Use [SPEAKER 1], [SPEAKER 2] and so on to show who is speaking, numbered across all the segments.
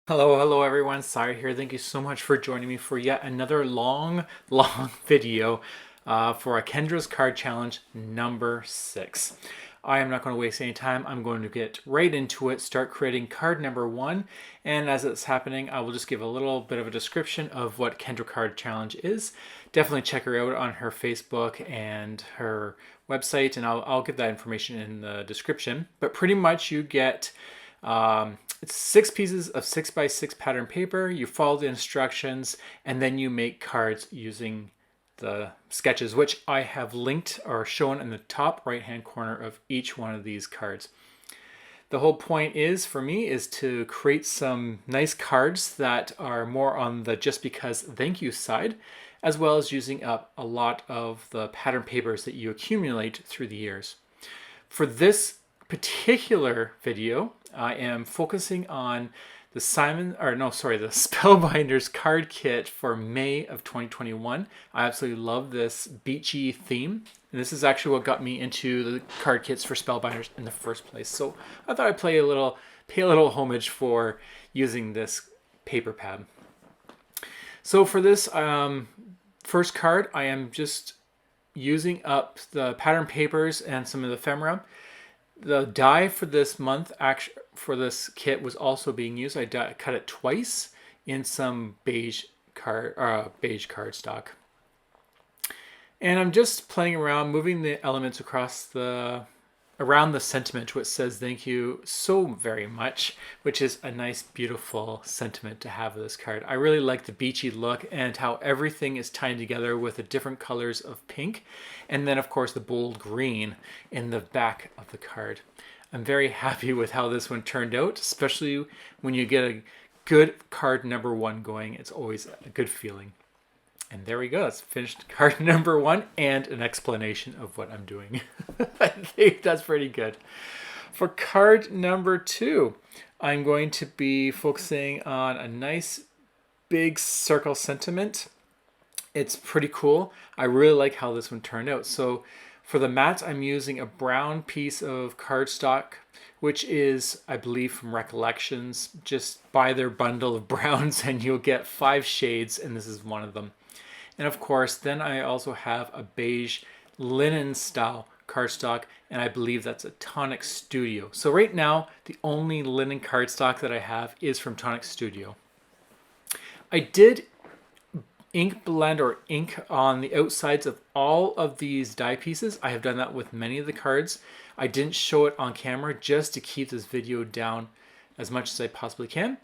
[SPEAKER 1] Hello everyone. Sai here. Thank you so much for joining me for yet another long video for a Kendra's Card Challenge number 6. I am not going to waste any time. I'm going to get right into it, start creating card number 1, and as it's happening, I will just give a little bit of a description of what Kendra Card Challenge is. Definitely check her out on her Facebook and her website, and I'll give that information in the description. But pretty much you get it's 6 pieces of 6x6 pattern paper. You follow the instructions and then you make cards using the sketches, which I have linked or shown in the top right hand corner of each one of these cards. The whole point is for me is to create some nice cards that are more on the just because thank you side, as well as using up a lot of the pattern papers that you accumulate through the years. For this particular video, I am focusing on the Spellbinders card kit for May of 2021. I absolutely love this beachy theme. And this is actually what got me into the card kits for Spellbinders in the first place. So I thought I'd pay a little homage for using this paper pad. So for this first card, I am just using up the pattern papers and some of the ephemera. The die for this month, for this kit, was also being used. I cut it twice in some beige cardstock. And I'm just playing around, moving the elements around the sentiment, which says thank you so very much, which is a nice, beautiful sentiment to have with this card. I really like the beachy look and how everything is tied together with the different colors of pink. And then, of course, the bold green in the back of the card. I'm very happy with how this one turned out, especially when you get a good card number 1 going. It's always a good feeling. And there we go. That's finished card number 1 and an explanation of what I'm doing. I think that's pretty good. For card number 2, I'm going to be focusing on a nice big circle sentiment. It's pretty cool. I really like how this one turned out. So for the mat, I'm using a brown piece of cardstock, which is, I believe, from Recollections. Just buy their bundle of browns and you'll get 5 shades, and this is one of them. And of course, then I also have a beige linen style cardstock, and I believe that's a Tonic Studio. So right now, the only linen cardstock that I have is from Tonic Studio. I did ink blend or ink on the outsides of all of these die pieces. I have done that with many of the cards. I didn't show it on camera just to keep this video down as much as I possibly can.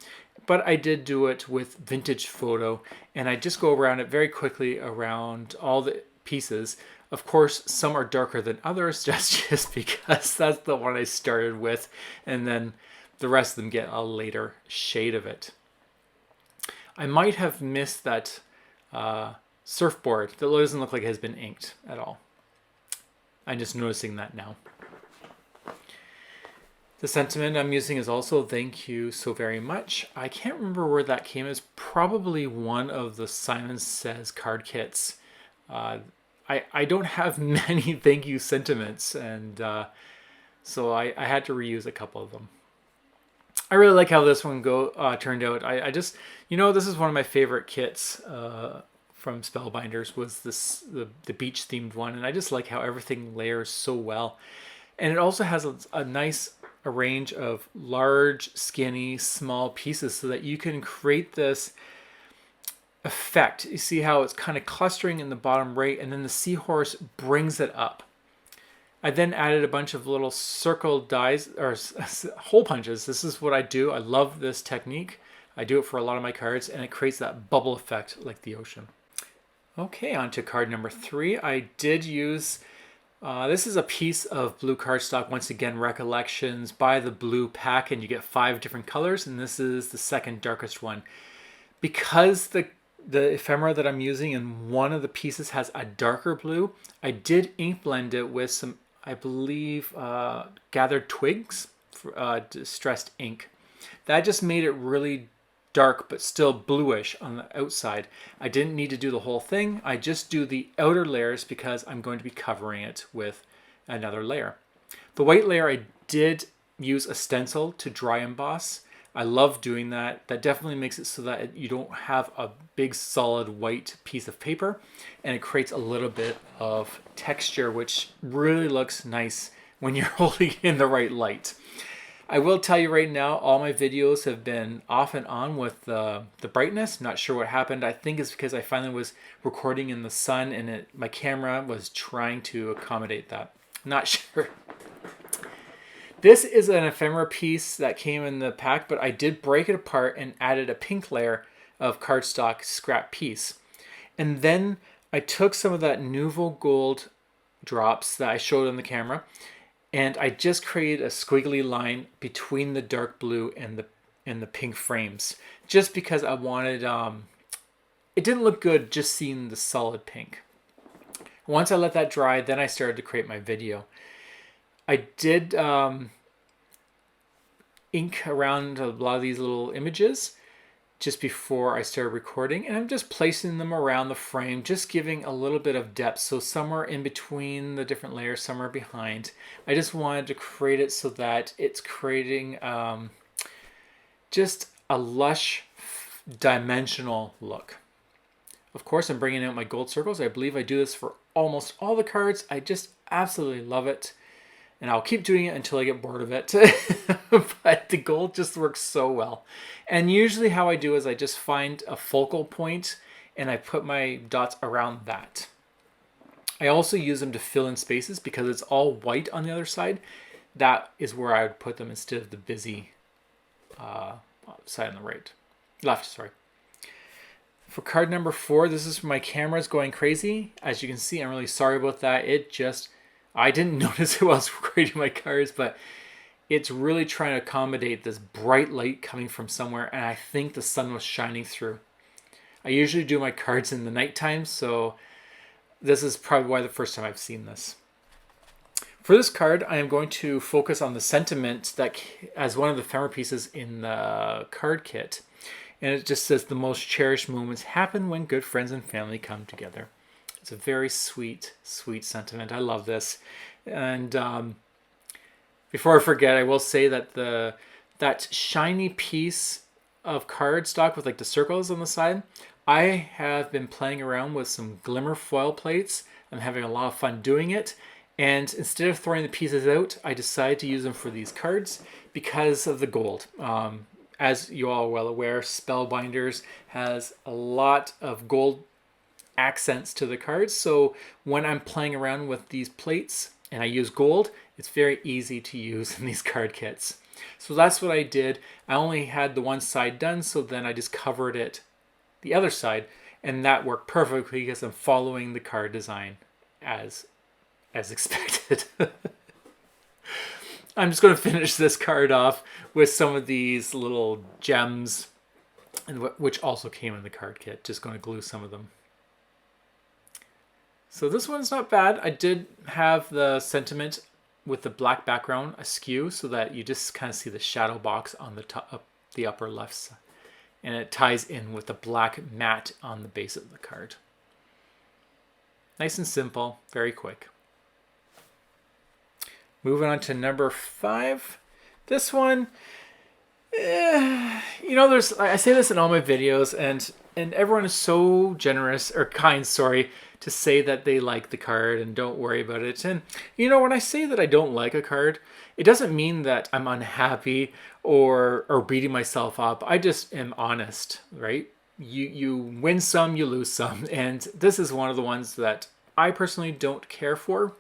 [SPEAKER 1] But I did do it with Vintage Photo, and I just go around it very quickly around all the pieces. Of course, some are darker than others, just because that's the one I started with, and then the rest of them get a later shade of it. I might have missed that surfboard that doesn't look like it has been inked at all. I'm just noticing that now. The sentiment I'm using is also thank you so very much. I can't remember where that came. It's probably one of the Simon Says card kits. I don't have many thank you sentiments, and so I had to reuse a couple of them. I really like how this one turned out. I just, this is one of my favorite kits from Spellbinders, was the beach themed one, and I just like how everything layers so well. And it also has a nice range of large, skinny, small pieces so that you can create this effect. You see how it's kind of clustering in the bottom right, and then the seahorse brings it up. I then added a bunch of little circle dies or hole punches. This is what I do. I love this technique. I do it for a lot of my cards, and it creates that bubble effect like the ocean. Okay, on to card number 3. I did use this is a piece of blue cardstock, once again, Recollections. Buy the blue pack and you get 5 different colors, and this is the second darkest one. Because the ephemera that I'm using in one of the pieces has a darker blue, I did ink blend it with some, I believe, gathered twigs, distressed ink. That just made it really dark but still bluish on the outside. I didn't need to do the whole thing. I just do the outer layers because I'm going to be covering it with another layer. The white layer I did use a stencil to dry emboss. I love doing that. That definitely makes it so that you don't have a big solid white piece of paper, and it creates a little bit of texture, which really looks nice when you're holding it in the right light. I will tell you right now, all my videos have been off and on with the brightness. Not sure what happened. I think it's because I finally was recording in the sun and my camera was trying to accommodate that. Not sure. This is an ephemera piece that came in the pack, but I did break it apart and added a pink layer of cardstock scrap piece. And then I took some of that Nouveau Gold drops that I showed on the camera, and I just created a squiggly line between the dark blue and the pink frames, just because I wanted, it didn't look good just seeing the solid pink. Once I let that dry, then I started to create my video. I did ink around a lot of these little images just before I started recording, and I'm just placing them around the frame, just giving a little bit of depth. So somewhere in between the different layers, somewhere behind. I just wanted to create it so that it's creating just a lush dimensional look. Of course, I'm bringing out my gold circles. I believe I do this for almost all the cards. I just absolutely love it. And I'll keep doing it until I get bored of it. But the gold just works so well. And usually how I do is I just find a focal point and I put my dots around that. I also use them to fill in spaces because it's all white on the other side. That is where I would put them instead of the busy side on the right. Left, sorry. For card number 4, this is my camera's going crazy. As you can see, I'm really sorry about that. I didn't notice it while I was creating my cards, but it's really trying to accommodate this bright light coming from somewhere, and I think the sun was shining through. I usually do my cards in the nighttime, so this is probably why the first time I've seen this. For this card, I am going to focus on the sentiment that as one of the ephemera pieces in the card kit. And it just says, the most cherished moments happen when good friends and family come together. It's a very sweet, sweet sentiment. I love this. And before I forget, I will say that that shiny piece of cardstock with like the circles on the side, I have been playing around with some glimmer foil plates. I'm having a lot of fun doing it. And instead of throwing the pieces out, I decided to use them for these cards because of the gold. As you all are well aware, Spellbinders has a lot of gold accents to the cards, so when I'm playing around with these plates and I use gold, it's very easy to use in these card kits. So that's what I did. I only had the one side done, so then I just covered it the other side, and that worked perfectly because I'm following the card design as expected. I'm just going to finish this card off with some of these little gems, which also came in the card kit. Just going to glue some of them. So this one's not bad. I did have the sentiment with the black background askew so that you just kind of see the shadow box on the top, the upper left side. And it ties in with the black matte on the base of the card. Nice and simple, very quick. Moving on to number 5. This one, you know, I say this in all my videos, and everyone is so generous, or kind, sorry, to say that they like the card and don't worry about it. And, you know, when I say that I don't like a card, it doesn't mean that I'm unhappy or beating myself up. I just am honest, right? You win some, you lose some. And this is one of the ones that I personally don't care for.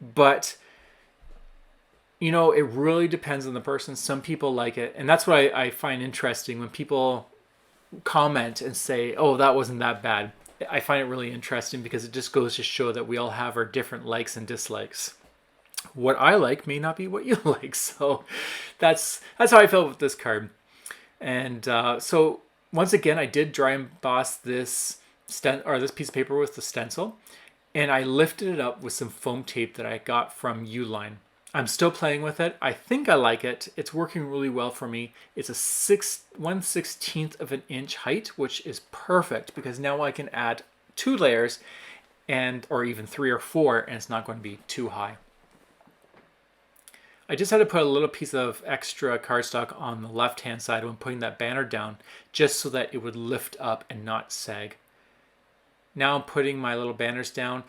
[SPEAKER 1] But, you know, it really depends on the person. Some people like it. And that's what I find interesting when people comment and say, oh, that wasn't that bad. I find it really interesting because it just goes to show that we all have our different likes and dislikes. What I like may not be what you like. So that's how I felt with this card. And so once again, I did dry emboss this piece of paper with the stencil, and I lifted it up with some foam tape that I got from Uline. I'm still playing with it. I think I like it. It's working really well for me. It's a 1/16 of an inch height, which is perfect because now I can add 2 layers or even 3 or 4, and it's not going to be too high. I just had to put a little piece of extra cardstock on the left-hand side when putting that banner down, just so that it would lift up and not sag. Now I'm putting my little banners down.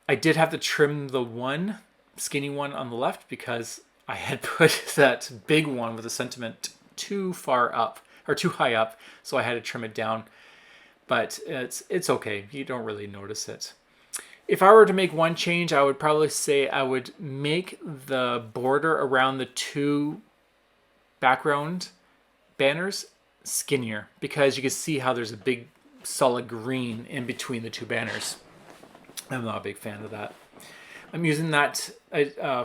[SPEAKER 1] I did have to trim the one skinny one on the left because I had put that big one with the sentiment too far up or too high up, so I had to trim it down. But it's okay. You don't really notice it. If I were to make one change, I would probably say I would make the border around the two background banners skinnier, because you can see how there's a big solid green in between the two banners. I'm not a big fan of that. I'm using that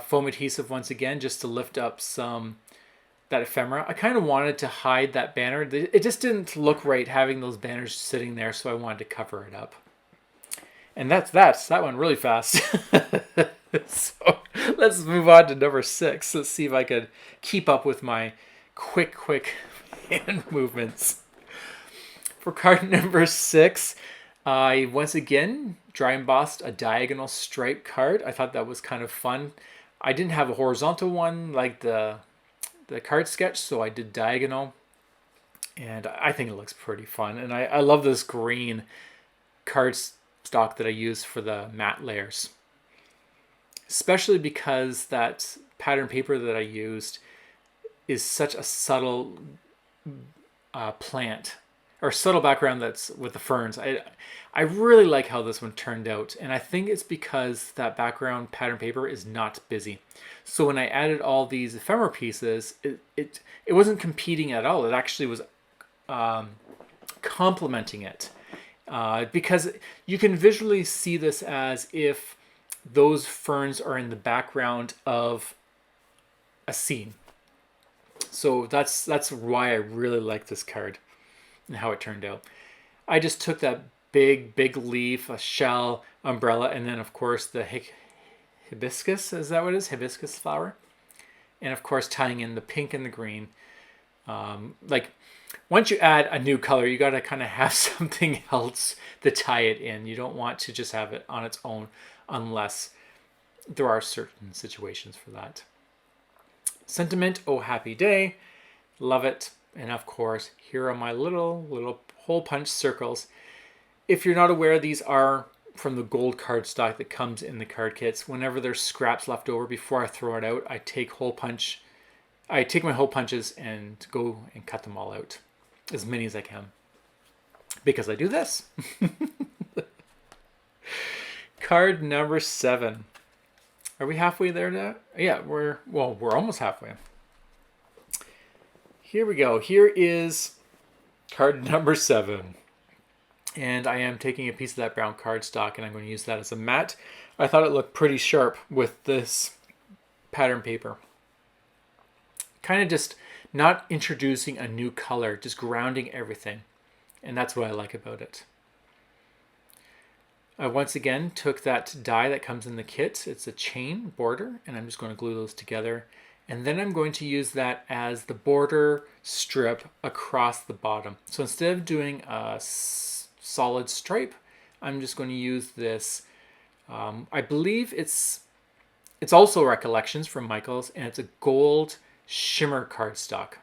[SPEAKER 1] foam adhesive once again just to lift up that ephemera. I kind of wanted to hide that banner. It just didn't look right having those banners sitting there, so I wanted to cover it up. And that went really fast. So let's move on to number 6. Let's see if I could keep up with my quick hand movements. For card number 6, I once again dry embossed a diagonal stripe card. I thought that was kind of fun. I didn't have a horizontal one like the card sketch, so I did diagonal. And I think it looks pretty fun. And I love this green card stock that I use for the matte layers, especially because that pattern paper that I used is such a subtle plant or subtle background that's with the ferns. I really like how this one turned out, and I think it's because that background pattern paper is not busy. So when I added all these ephemera pieces, it wasn't competing at all. It actually was complementing it. Because you can visually see this as if those ferns are in the background of a scene. So that's why I really like this card and how it turned out. I just took that big leaf, a shell, umbrella, and then of course the hibiscus, is that what it is? Hibiscus flower. And of course tying in the pink and the green. Once you add a new color, you got to kind of have something else to tie it in. You don't want to just have it on its own unless there are certain situations for that. Sentiment, oh happy day, love it. And of course, here are my little hole punch circles. If you're not aware, these are from the gold cardstock that comes in the card kits. Whenever there's scraps left over before I throw it out, I take my hole punches and go and cut them all out. As many as I can. Because I do this. Card number 7. Are we halfway there now? Yeah, we're almost halfway. Here we go. Here is card number 7. And I am taking a piece of that brown cardstock and I'm going to use that as a mat. I thought it looked pretty sharp with this pattern paper. Kind of just not introducing a new color, just grounding everything. And that's what I like about it. I once again took that die that comes in the kit. It's a chain border, and I'm just going to glue those together. And then I'm going to use that as the border strip across the bottom. So instead of doing a solid stripe, I'm just going to use this. I believe it's also Recollections from Michaels, and it's a gold shimmer cardstock,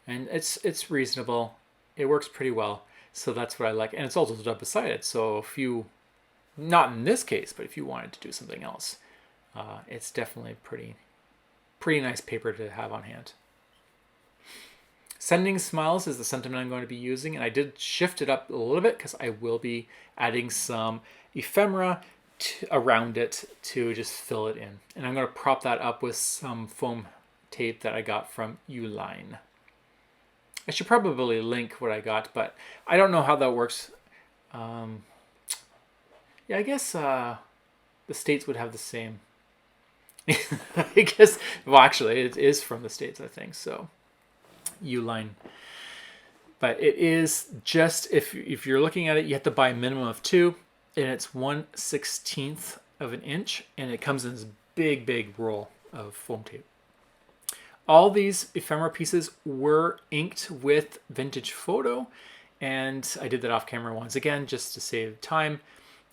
[SPEAKER 1] and it's reasonable. It works pretty well, so that's what I like. And it's also double-sided, so if you, not in this case, but if you wanted to do something else, it's definitely pretty nice paper to have on hand. Sending Smiles is the sentiment I'm going to be using, and I did shift it up a little bit because I will be adding some ephemera around it to just fill it in. And I'm going to prop that up with some foam tape that I got from Uline. I should probably link what I got, but I don't know how that works. Yeah, I guess the States would have the same. I guess, well, actually, it is from the States, I think, so Uline. But it is just, if you're looking at it, you have to buy a minimum of 2. And it's 1/16 of an inch, and it comes in this big roll of foam tape. All these ephemera pieces were inked with Vintage Photo, and I did that off camera once again just to save time.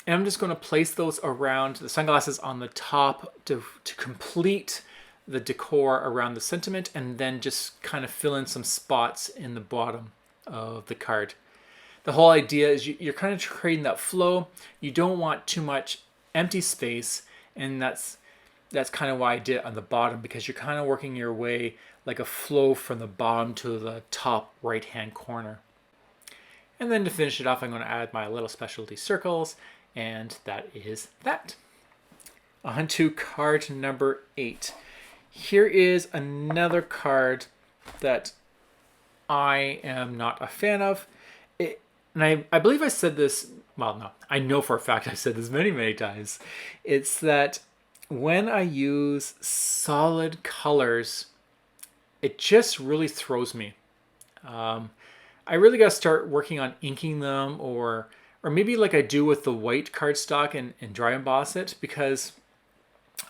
[SPEAKER 1] And I'm just going to place those around the sunglasses on the top to complete the decor around the sentiment, and then just kind of fill in some spots in the bottom of the card. The whole idea is you're kind of creating that flow. You don't want too much empty space, and that's kind of why I did it on the bottom, because you're kind of working your way like a flow from the bottom to the top right hand corner. And then to finish it off, I'm going to add my little specialty circles, and that is that. On to card number 8. Here is another card that I am not a fan of. And I believe I said this, well, no, I know for a fact I've said this many, many times. It's that when I use solid colors, it just really throws me. I really got to start working on inking them, or maybe like I do with the white cardstock and dry emboss it, because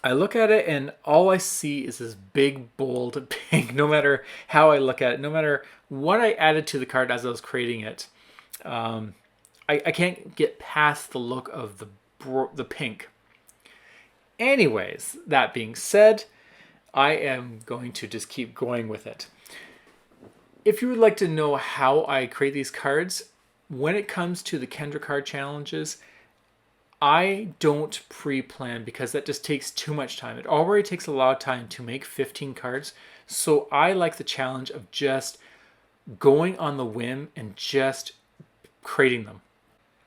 [SPEAKER 1] I look at it and all I see is this big, bold pink, no matter how I look at it, no matter what I added to the card as I was creating it. I can't get past the look of the pink. Anyways, that being said, I am going to just keep going with it. If you would like to know how I create these cards, when it comes to the Kendra Card challenges, I don't pre-plan, because that just takes too much time. It already takes a lot of time to make 15 cards. So I like the challenge of just going on the whim and just creating them.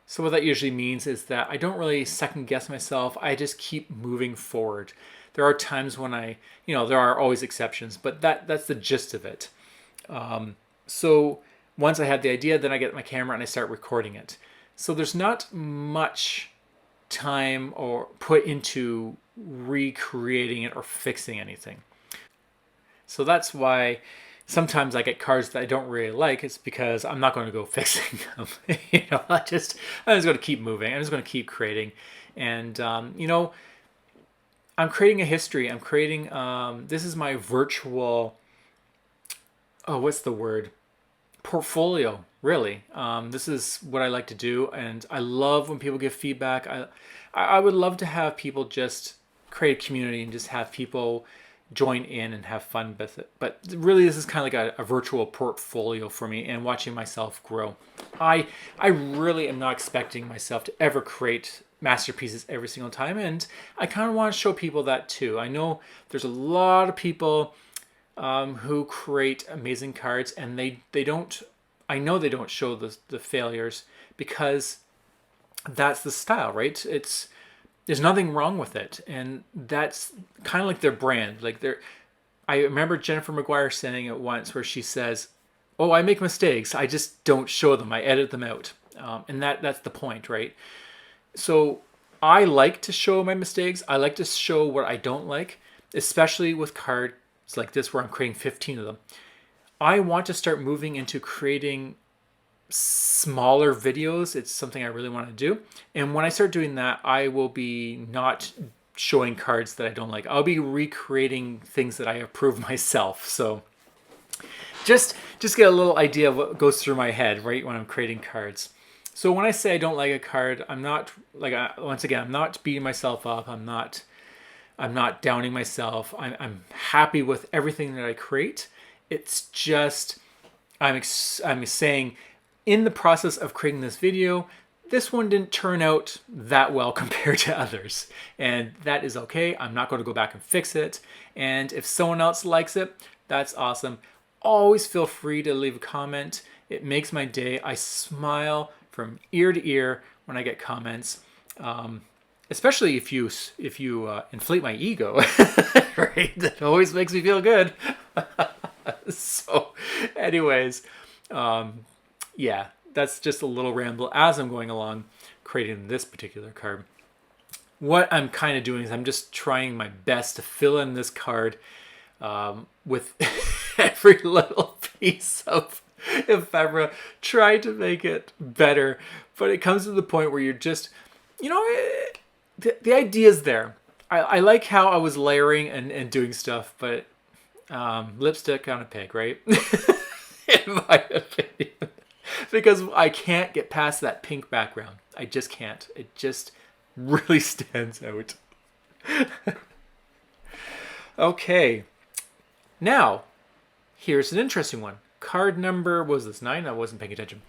[SPEAKER 1] So what that usually means is that I don't really second guess myself. I just keep moving forward. There are times when there are always exceptions, but that's the gist of it. So once I have the idea, then I get my camera and I start recording it. So there's not much time or put into recreating it or fixing anything. So that's why sometimes I get cards that I don't really like. It's because I'm not going to go fixing them. I'm just going to keep moving. I'm just going to keep creating. And, I'm creating a history. I'm creating, this is my virtual, what's the word? Portfolio, really. This is what I like to do. And I love when people give feedback. I would love to have people just create a community and just have people join in and have fun with it. But really, this is kind of like a virtual portfolio for me, and watching myself grow. I really am not expecting myself to ever create masterpieces every single time, and I kind of want to show people that too. I know there's a lot of people who create amazing cards, and they don't, I know they don't show the failures, because that's the style, right? There's nothing wrong with it, and that's kind of like their brand. I remember Jennifer McGuire saying it once, where she says, "Oh, I make mistakes. I just don't show them. I edit them out." And that's the point, right? So I like to show my mistakes. I like to show what I don't like, especially with cards like this, where I'm creating 15 of them. I want to start moving into creating smaller videos. It's something I really want to do. And when I start doing that, I will be not showing cards that I don't like. I'll be recreating things that I approve myself. So just get a little idea of what goes through my head, right, when I'm creating cards. So when I say I don't like a card, I'm not, once again, I'm not beating myself up. I'm not downing myself. I'm happy with everything that I create. It's just, I'm saying, in the process of creating this video, this one didn't turn out that well compared to others. And that is okay. I'm not going to go back and fix it. And if someone else likes it, that's awesome. Always feel free to leave a comment. It makes my day. I smile from ear to ear when I get comments. Especially if you inflate my ego, right? That always makes me feel good. So anyways, yeah, that's just a little ramble as I'm going along creating this particular card. What I'm kind of doing is I'm just trying my best to fill in this card with every little piece of ephemera, try to make it better. But it comes to the point where you're just, the idea's there. I like how I was layering and doing stuff, but lipstick on a pig, right? In my opinion. Because I can't get past that pink background. I just can't. It just really stands out. Okay. Now, here's an interesting one. Card number, what was this, 9? I wasn't paying attention.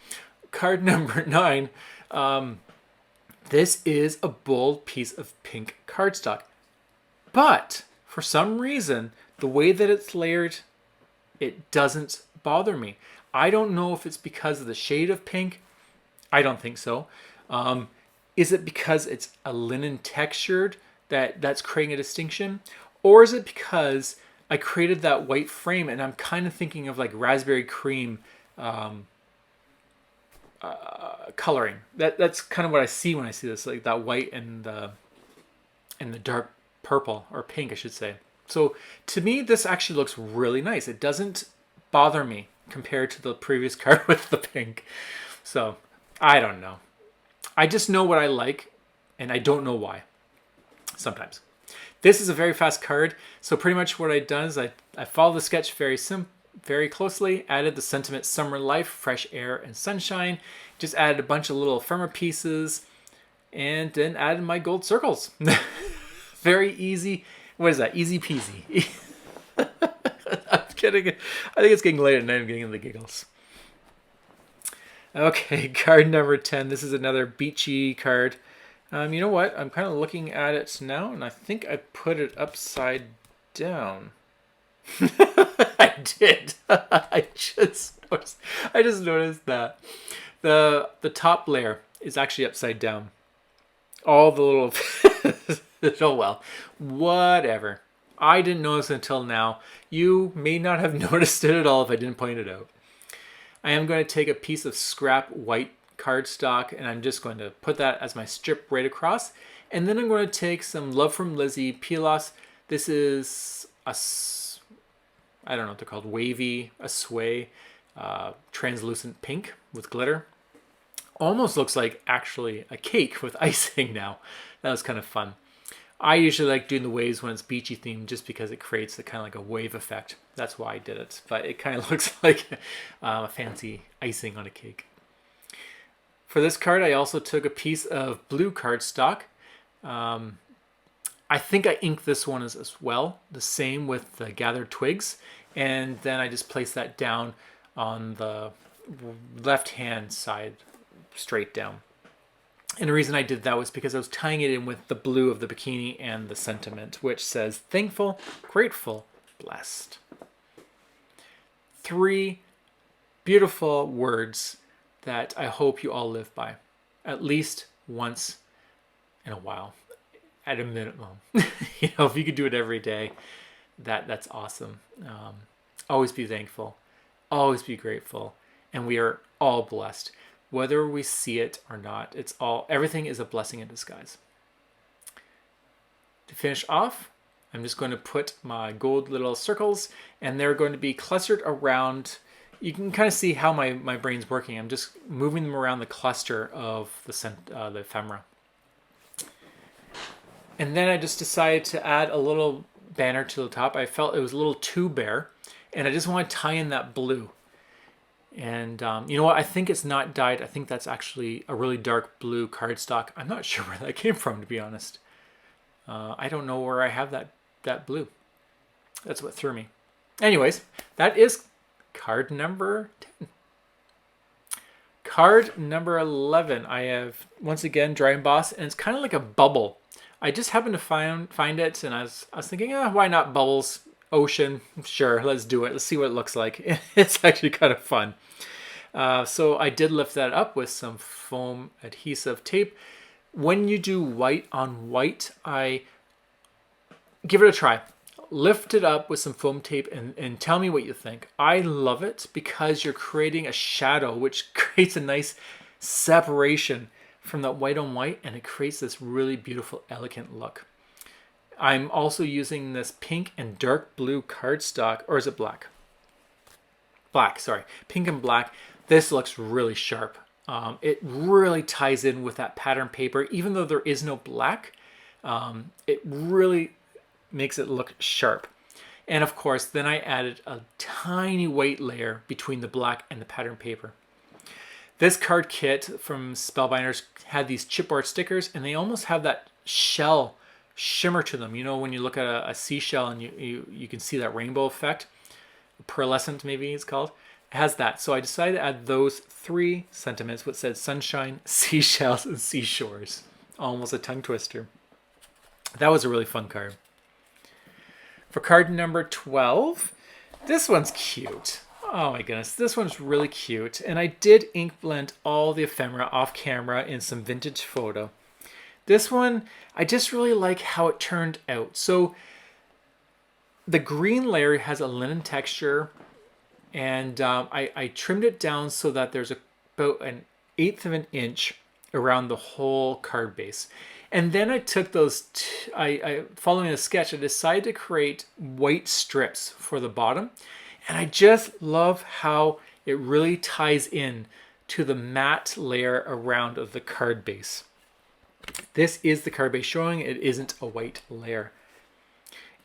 [SPEAKER 1] Card number 9. This is a bold piece of pink cardstock. But, for some reason, the way that it's layered, it doesn't bother me. I don't know if it's because of the shade of pink. I don't think so. Is it because it's a linen textured that's creating a distinction? Or is it because I created that white frame and I'm kind of thinking of like raspberry cream coloring? That's kind of what I see when I see this, like that white and the dark purple, or pink I should say. So to me, this actually looks really nice. It doesn't bother me compared to the previous card with the pink. So I don't know. I just know what I like and I don't know why sometimes. This is a very fast card. So pretty much what I've done is I followed the sketch very closely, added the sentiment summer life, fresh air and sunshine, just added a bunch of little ephemera pieces, and then added my gold circles. Very easy. What is that? Easy peasy. I'm kidding. I think it's getting late at night. I'm getting in the giggles. Okay, card number 10. This is another beachy card. You know what? I'm kind of looking at it now, and I think I put it upside down. I did. I just noticed that the top layer is actually upside down. All the little oh well, whatever. I didn't notice until now. You may not have noticed it at all if I didn't point it out. I am going to take a piece of scrap white cardstock and I'm just going to put that as my strip right across. And then I'm going to take some Love from Lizzie Pilas. This is I don't know what they're called, wavy, a sway, translucent pink with glitter. Almost looks like actually a cake with icing now. That was kind of fun. I usually like doing the waves when it's beachy themed just because it creates a kind of like a wave effect. That's why I did it. But it kind of looks like a fancy icing on a cake. For this card, I also took a piece of blue cardstock. I think I inked this one as well. The same with the gathered twigs. And then I just placed that down on the left-hand side, straight down. And the reason I did that was because I was tying it in with the blue of the bikini and the sentiment, which says thankful, grateful, blessed. 3 beautiful words that I hope you all live by, at least once in a while, at a minimum. You know, if you could do it every day, that's awesome. Always be thankful, always be grateful, and we are all blessed. Whether we see it or not, everything is a blessing in disguise. To finish off, I'm just going to put my gold little circles, and they're going to be clustered around. You can kind of see how my brain's working. I'm just moving them around the cluster of the ephemera. And then I just decided to add a little banner to the top. I felt it was a little too bare, and I just want to tie in that blue. And you know what? I think it's not dyed. I think that's actually a really dark blue cardstock. I'm not sure where that came from, to be honest. I don't know where I have that blue. That's what threw me. Anyways, that is card number 10. Card number 11. I have, once again, dry emboss, and it's kind of like a bubble. I just happened to find it, and I was thinking, why not bubbles? Ocean, sure, let's do it. Let's see what it looks like. It's actually kind of fun. So I did lift that up with some foam adhesive tape. When you do white on white, I give it a try. Lift it up with some foam tape and tell me what you think. I love it because you're creating a shadow, which creates a nice separation from that white on white, and it creates this really beautiful, elegant look. I'm also using this pink and dark blue cardstock, or is it black? Black, sorry. Pink and black. This looks really sharp. It really ties in with that pattern paper. Even though there is no black, it really makes it look sharp. And of course, then I added a tiny white layer between the black and the pattern paper. This card kit from Spellbinders had these chipboard stickers, and they almost have that shell shimmer to them. You know, when you look at a seashell and you can see that rainbow effect, pearlescent maybe it's called. It has that. So I decided to add those 3 sentiments, what said sunshine, seashells, and seashores. Almost a tongue twister. That was a really fun card. For card number 12, this one's cute. Oh my goodness, this one's really cute. And I did ink blend all the ephemera off camera in some vintage photo. This one, I just really like how it turned out. So the green layer has a linen texture, and I trimmed it down so that there's about an 1/8 of an inch around the whole card base. And then I took those, following a sketch, I decided to create white strips for the bottom. And I just love how it really ties in to the matte layer around of the card base. This is the card base showing, it isn't a white layer.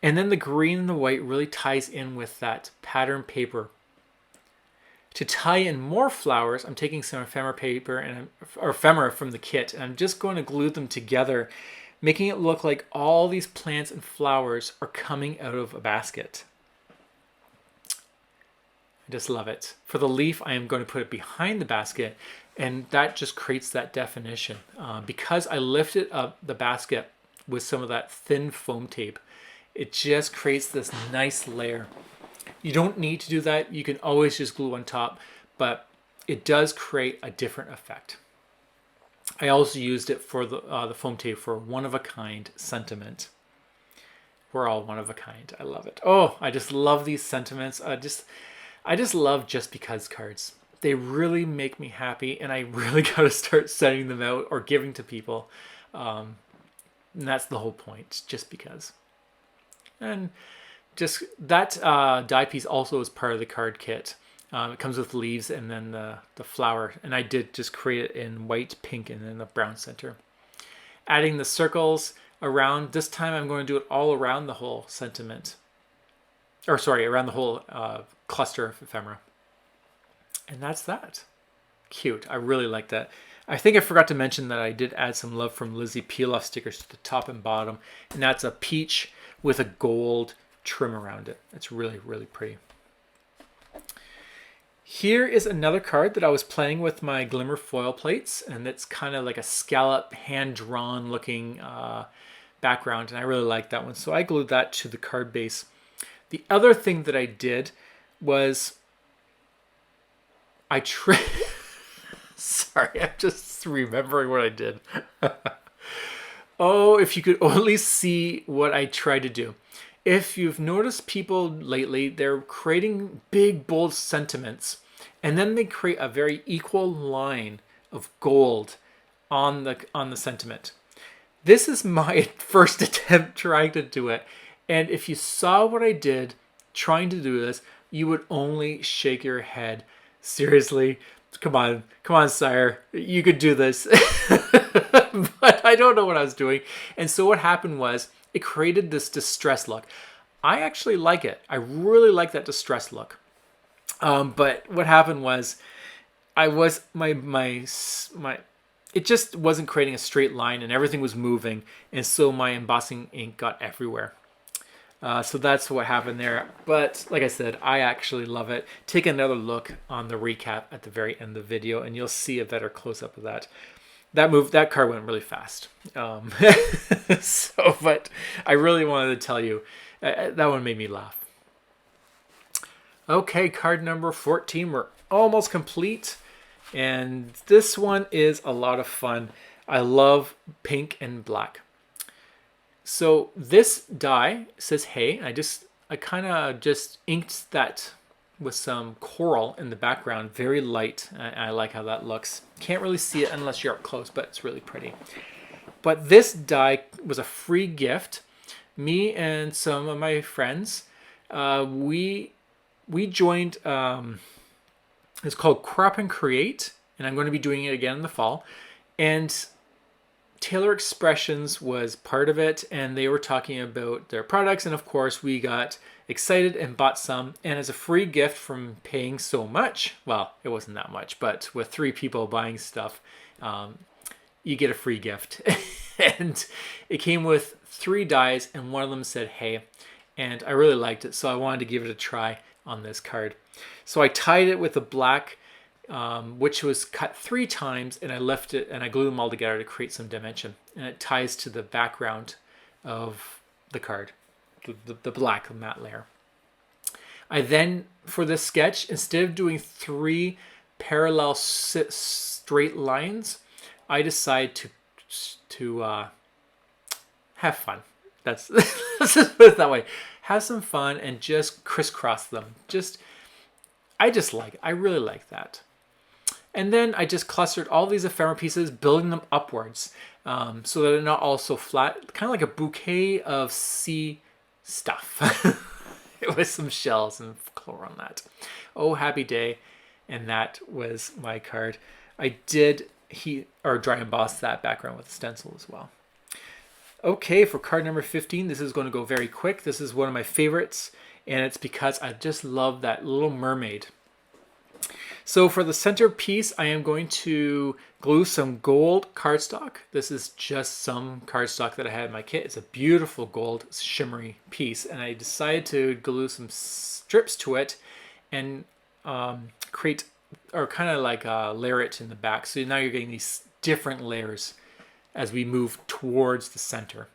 [SPEAKER 1] And then the green and the white really ties in with that pattern paper. To tie in more flowers, I'm taking some ephemera paper or ephemera from the kit, and I'm just going to glue them together, making it look like all these plants and flowers are coming out of a basket. I just love it. For the leaf, I am going to put it behind the basket, and that just creates that definition. Because I lifted up the basket with some of that thin foam tape, it just creates this nice layer. You don't need to do that. You can always just glue on top, but it does create a different effect. I also used it for the foam tape for one-of-a-kind sentiment. We're all one of a kind. I love it. Oh, I just love these sentiments. I just love just because cards. They really make me happy, and I really got to start sending them out or giving to people. And that's the whole point, just because. And just that die piece also is part of the card kit. It comes with leaves and then the flower. And I did just create it in white, pink, and then the brown center. Adding the circles around. This time I'm going to do it all around the whole sentiment. Or sorry, around the whole cluster of ephemera. And that's that. Cute. I really like that. I think I forgot to mention that I did add some Love from Lizzie peel-off stickers to the top and bottom. And that's a peach with a gold trim around it. It's really, really pretty. Here is another card that I was playing with my glimmer foil plates, and it's kind of like a scallop, hand-drawn looking background, and I really like that one. So I glued that to the card base. The other thing that I did was sorry, I'm just remembering what I did. Oh, if you could only see what I tried to do. If you've noticed people lately, they're creating big, bold sentiments, and then they create a very equal line of gold on the sentiment. This is my first attempt trying to do it, and if you saw what I did trying to do this, you would only shake your head. Seriously, come on, sire, you could do this. But I don't know what I was doing, and so what happened was, it created this distress look. I actually like it. I really like that distress look. But what happened was, it just wasn't creating a straight line, and everything was moving, and so my embossing ink got everywhere. So that's what happened there. But like I said, I actually love it. Take another look on the recap at the very end of the video, and you'll see a better close-up of that. That card went really fast. But I really wanted to tell you, that one made me laugh. Okay, card number 14. We're almost complete. And this one is a lot of fun. I love pink and black. So this die says, hey, I kind of just inked that with some coral in the background, very light. I like how that looks. Can't really see it unless you're up close, but it's really pretty. But this die was a free gift. Me and some of my friends, we joined, it's called Crop and Create, and I'm going to be doing it again in the fall. And Taylor Expressions was part of it, and they were talking about their products, and of course we got excited and bought some. And as a free gift from paying so much, well, it wasn't that much, but with 3 people buying stuff, you get a free gift. And it came with 3 dies, and one of them said hey, and I really liked it, so I wanted to give it a try on this card. So I tied it with a black, which was cut 3 times, and I left it and I glued them all together to create some dimension, and it ties to the background of the card, the black matte layer. I then, for this sketch, instead of doing 3 parallel straight lines, I decide to have fun. Let's just put it that way. Have some fun and just crisscross them. I really like that. And then I just clustered all these ephemera pieces, building them upwards, so that they're not all so flat. Kind of like a bouquet of sea stuff. With some shells and color on that. Oh, happy day. And that was my card. I did dry emboss that background with a stencil as well. Okay, for card number 15, this is going to go very quick. This is one of my favorites, and it's because I just love that little mermaid. So for the center piece, I am going to glue some gold cardstock. This is just some cardstock that I had in my kit. It's a beautiful gold shimmery piece, and I decided to glue some strips to it and create, or kind of like layer it in the back. So now you're getting these different layers as we move towards the center.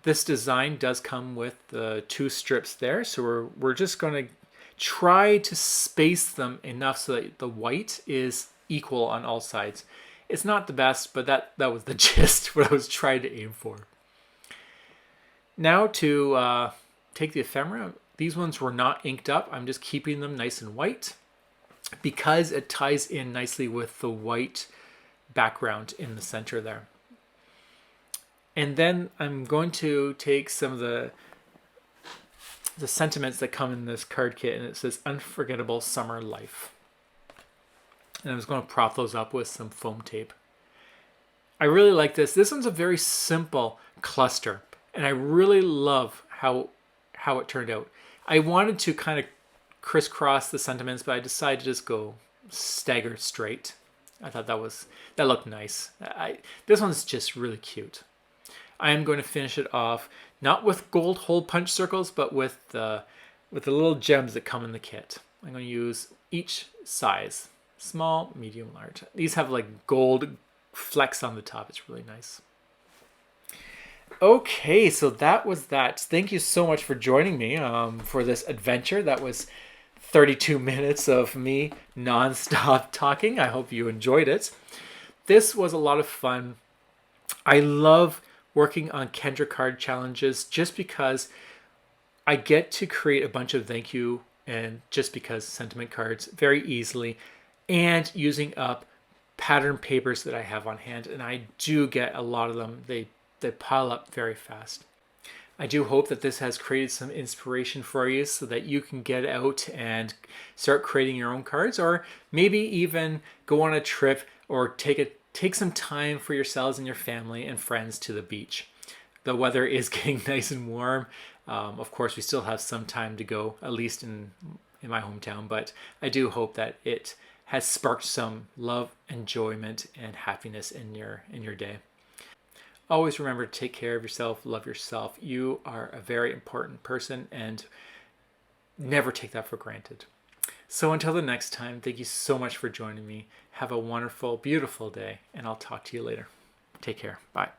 [SPEAKER 1] This design does come with the 2 strips there, so we're just going to try to space them enough so that the white is equal on all sides. It's not the best, but that was the gist, what I was trying to aim for. Now to take the ephemera, these ones were not inked up. I'm just keeping them nice and white because it ties in nicely with the white background in the center there. And then I'm going to take some of the sentiments that come in this card kit, and it says unforgettable summer life. And I was going to prop those up with some foam tape. I really like this. This one's a very simple cluster, and I really love how it turned out. I wanted to kind of crisscross the sentiments, but I decided to just go stagger straight. I thought that looked nice. This one's just really cute. I am going to finish it off not with gold hole punch circles, but with the little gems that come in the kit. I'm going to use each size, small, medium, large. These have like gold flecks on the top. It's really nice. Okay, so that was that. Thank you so much for joining me for this adventure. That was 32 minutes of me non-stop talking. I hope you enjoyed it. This was a lot of fun. I love working on Kendra Card challenges just because I get to create a bunch of thank you and just because sentiment cards very easily, and using up pattern papers that I have on hand, and I do get a lot of them. They pile up very fast. I do hope that this has created some inspiration for you so that you can get out and start creating your own cards, or maybe even go on a trip or take some time for yourselves and your family and friends to the beach. The weather is getting nice and warm. Of course, we still have some time to go, at least in my hometown, but I do hope that it has sparked some love, enjoyment, and happiness in your day. Always remember to take care of yourself, love yourself. You are a very important person, and never take that for granted. So until the next time, thank you so much for joining me. Have a wonderful, beautiful day, and I'll talk to you later. Take care. Bye.